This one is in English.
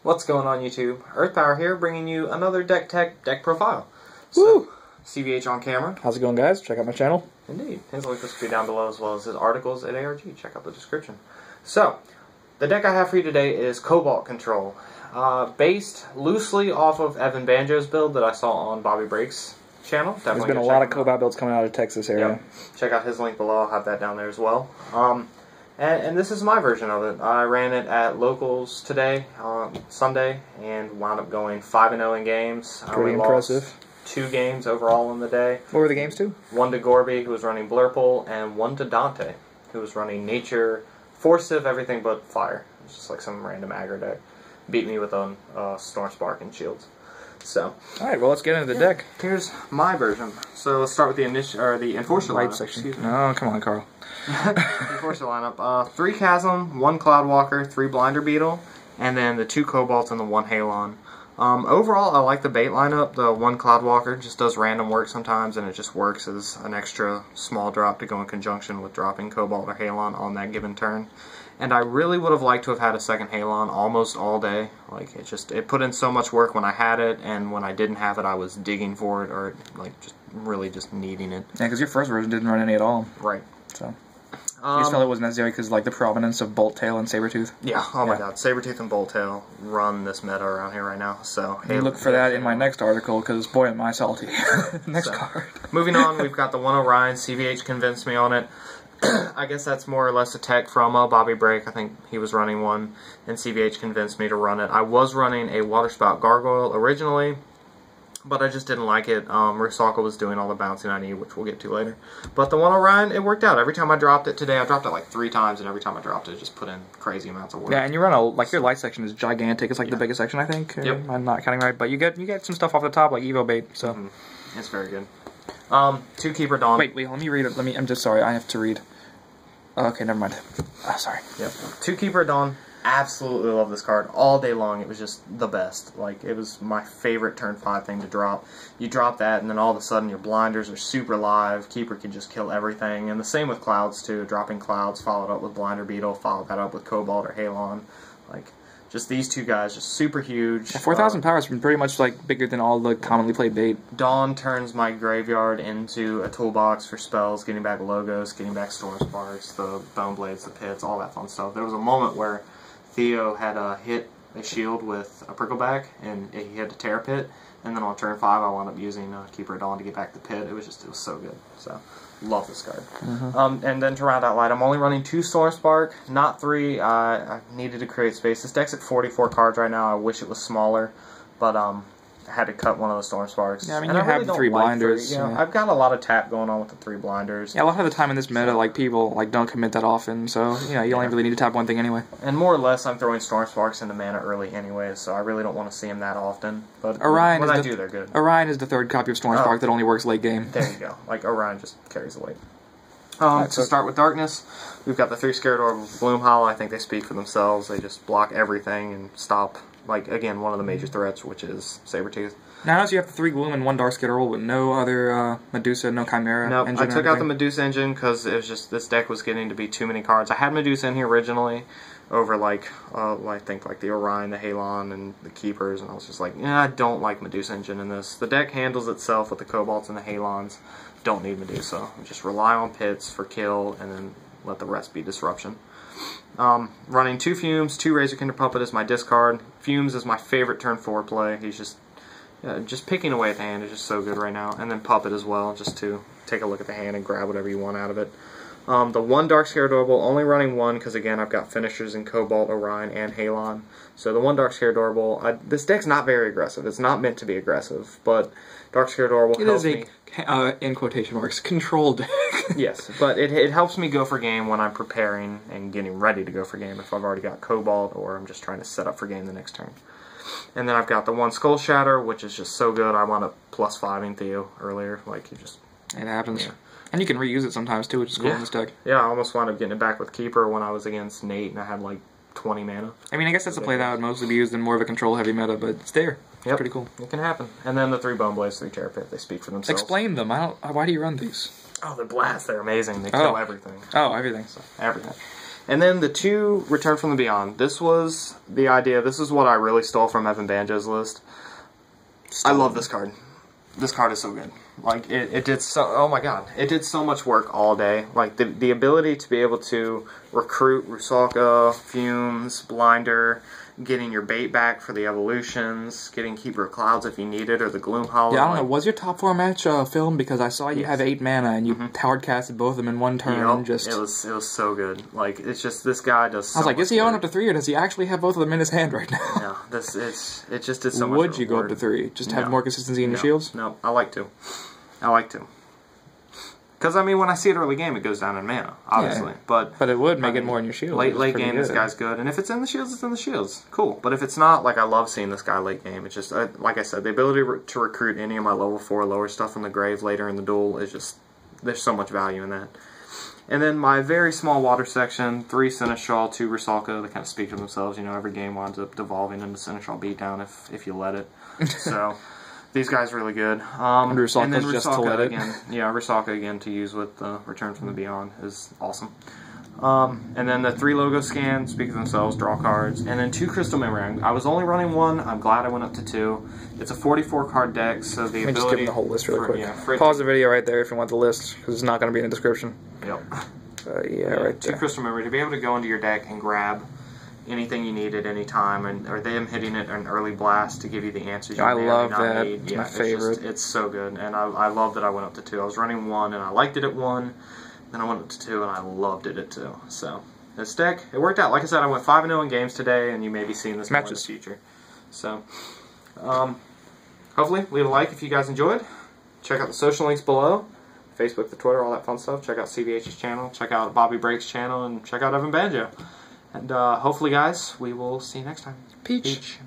What's going on YouTube? Earthpower here, bringing you another DeckTech deck profile. Woo! CVH on camera. How's it going, guys? Check out my channel. Indeed. His link will be down below, as well as his articles at ARG. Check out the description. So, the deck I have for you today is Cobalt Control. Based loosely off of Evan Banjo's build that I saw on Bobby Break's channel. Definitely There's been a lot of Cobalt builds coming out of Texas area. Yep. Check out his link below. I'll have that down there as well. And this is my version of it. I ran it at locals today, Sunday, and wound up going 5-0 in games. Pretty impressive. Lost 2 games overall in the day. What were the games to? 1 to Gorby, who was running Blurple, and 1 to Dante, who was running Nature, Forcive, everything but Fire. It's just like some random aggro deck. Beat me with a Storm Spark and Shields. So, alright, well, let's get into the deck. Here's my version. So let's start with the Enforcer Light lineup. section. Oh, come on, Carl. Enforcer lineup. 3 Chasm, 1 Cloudwalker, 3 Blinder Beetle, and then the 2 Cobalts and the 1 Halon. Overall, I like the bait lineup. The 1 Cloudwalker just does random work sometimes, and it just works as an extra small drop to go in conjunction with dropping Cobalt or Halon on that given turn. And I really would have liked to have had a second Halon almost all day. Like, it put in so much work when I had it, and when I didn't have it, I was digging for it, or like just really just needing it. Yeah, because your first version didn't run any at all. Right. So you just felt it wasn't necessary because like the prominence of Bolt Tail and Sabretooth. Yeah, oh my god, Sabretooth and Bolt Tail run this meta around here right now. So hey, look for that in my next article because boy am I salty. Next card. Moving on, we've got the 1 Orion. CVH convinced me on it. I guess that's more or less a tech from Bobby Break. I think he was running one, and CVH convinced me to run it. I was running a Waterspout Gargoyle originally, but I just didn't like it. Rusaka was doing all the bouncing I need, which we'll get to later. But the 1 Orion, it worked out. Every time I dropped it today, I dropped it like 3 times, and every time I dropped it, it just put in crazy amounts of work. Yeah, and you run like your light section is gigantic. It's like the biggest section, I think. Yep. I'm not counting right, but you get some stuff off the top like Evo bait. So it's very good. 2 Keeper Dawn. Wait, let me read it. I'm just sorry. I have to read. Okay, never mind. Sorry. Yep. 2 Keeper Dawn. Absolutely love this card. All day long, it was just the best. Like, it was my favorite turn 5 thing to drop. You drop that, and then all of a sudden your blinders are super live. Keeper can just kill everything. And the same with Clouds, too. Dropping Clouds, followed up with Blinder Beetle, followed that up with Cobalt or Halon. Like, just these 2 guys, just super huge. Yeah, 4,000 power has been pretty much like bigger than all the commonly played bait. Dawn turns my graveyard into a toolbox for spells, getting back Logos, getting back Storm Sparks, the Bone Blades, the Pits, all that fun stuff. There was a moment where Theo had hit a shield with a Prickleback, and he had to tear a Pit, and then on turn 5 I wound up using Keeper Dawn to get back the Pit. It was so good. So, love this card. And then to round out light, I'm only running 2 Storm Spark, not 3. I needed to create space. This deck's at 44 cards right now. I wish it was smaller, but I had to cut one of the Storm Sparks. Yeah, I mean, you have the 3 blinders. Yeah. I've got a lot of tap going on with the 3 blinders. Yeah, a lot of the time in this meta, like, people like don't commit that often, so, you only really need to tap one thing anyway. And more or less, I'm throwing Storm Sparks into mana early anyway, so I really don't want to see them that often. But Orion when I do, they're good. Orion is the 3rd copy of Storm Spark that only works late game. There you go. Like, Orion just carries the weight. To start with Darkness, we've got the 3 Scarador of Bloom Hollow. I think they speak for themselves. They just block everything and stop, like, again, one of the major threats, which is Sabretooth. Now, notice you have the 3 Gloom and 1 Dark Scarador with no other Medusa, no Chimera engine. I took out the Medusa engine because it was just, this deck was getting to be too many cards. I had Medusa in here originally over, like, I think, like, the Orion, the Halon, and the Keepers, and I was just like, yeah, I don't like Medusa engine in this. The deck handles itself with the Cobalts and the Halons. Don't need Medusa. Just rely on Pits for kill, and then let the rest be disruption. Running 2 Fumes, 2 Razorkinder Puppet is my discard. Fumes is my favorite turn 4 play. He's just picking away at the hand is just so good right now. And then Puppet as well, just to take a look at the hand and grab whatever you want out of it. The 1 Dark Scaradorable, only running 1 because, again, I've got finishers in Cobalt, Orion, and Halon. So the 1 Dark Scaradorable, this deck's not very aggressive. It's not meant to be aggressive, but Dark Scaradorable helps me. It is a, in quotation marks, control deck. Yes, but it helps me go for game when I'm preparing and getting ready to go for game if I've already got Cobalt or I'm just trying to set up for game the next turn. And then I've got the 1 Skull Shatter, which is just so good. I wound up +5ing Theo earlier. Like, you just... It happens. Yeah. And you can reuse it sometimes, too, which is cool in this deck. Yeah, I almost wound up getting it back with Keeper when I was against Nate, and I had, like, 20 mana. I mean, I guess that's a play that would mostly be used in more of a control-heavy meta, but it's there. It's pretty cool. It can happen. And then the 3 Bone Blades, 3 Terror Pit, they speak for themselves. Explain them. Why do you run these? Oh, they're blasts. They're amazing. They kill everything. Oh, everything. So, everything. And then the 2 Return from the Beyond. This was the idea. This is what I really stole from Evan Banjo's list. I love this card. This card is so good. Like, it did so... Oh my god. It did so much work all day. Like, the ability to be able to recruit Rusalka, Fumes, Blinder, getting your bait back for the evolutions, getting Keeper of Clouds if you need it, or the Gloom Hollow. Yeah, I don't know. Was your top 4 match filmed? Because I saw you have 8 mana, and you hard casted both of them in one turn. Yep. It was so good. Like, it's just, this guy does so I was like, much is he work. on up to 3, or does he actually have both of them in his hand right now? No, it just did so much. Would you go up to 3? Just to have more consistency in your shields? No, I like to. Because, I mean, when I see it early game, it goes down in mana, obviously. Yeah. But it would make it more in your shield. Late game, this guy's good. And if it's in the shields, it's in the shields. Cool. But if it's not, like, I love seeing this guy late game. It's just, like I said, the ability to recruit any of my level 4 lower stuff from the grave later in the duel is just, there's so much value in that. And then my very small water section, 3 Seneschal, 2 Rusalka. They kind of speak for themselves. You know, every game winds up devolving into Seneschal beatdown if you let it. So... These guys are really good. And Rusalka's just to let it. Again, yeah, Rusalka again to use with Return from the Beyond is awesome. And then the 3 logo scans speak for themselves, draw cards. And then 2 Crystal Memory. I was only running 1. I'm glad I went up to 2. It's a 44 card deck, so the ability... Let me just give them the whole list really quick. Yeah, pause the video right there if you want the list, because it's not going to be in the description. Yep. Yeah, right there. 2 Crystal Memory. To be able to go into your deck and grab anything you need at any time, or them hitting it an early blast to give you the answers you may or may not need. It's my favorite. It's so good, and I love that I went up to 2. I was running 1, and I liked it at 1, then I went up to 2, and I loved it at 2. So, this deck, it worked out. Like I said, I went 5-0 in games today, and you may be seeing this more in the future. So, hopefully, leave a like if you guys enjoyed. Check out the social links below. Facebook, the Twitter, all that fun stuff. Check out CBH's channel, check out Bobby Break's channel, and check out Evan Banjo. And hopefully, guys, we will see you next time. Peach.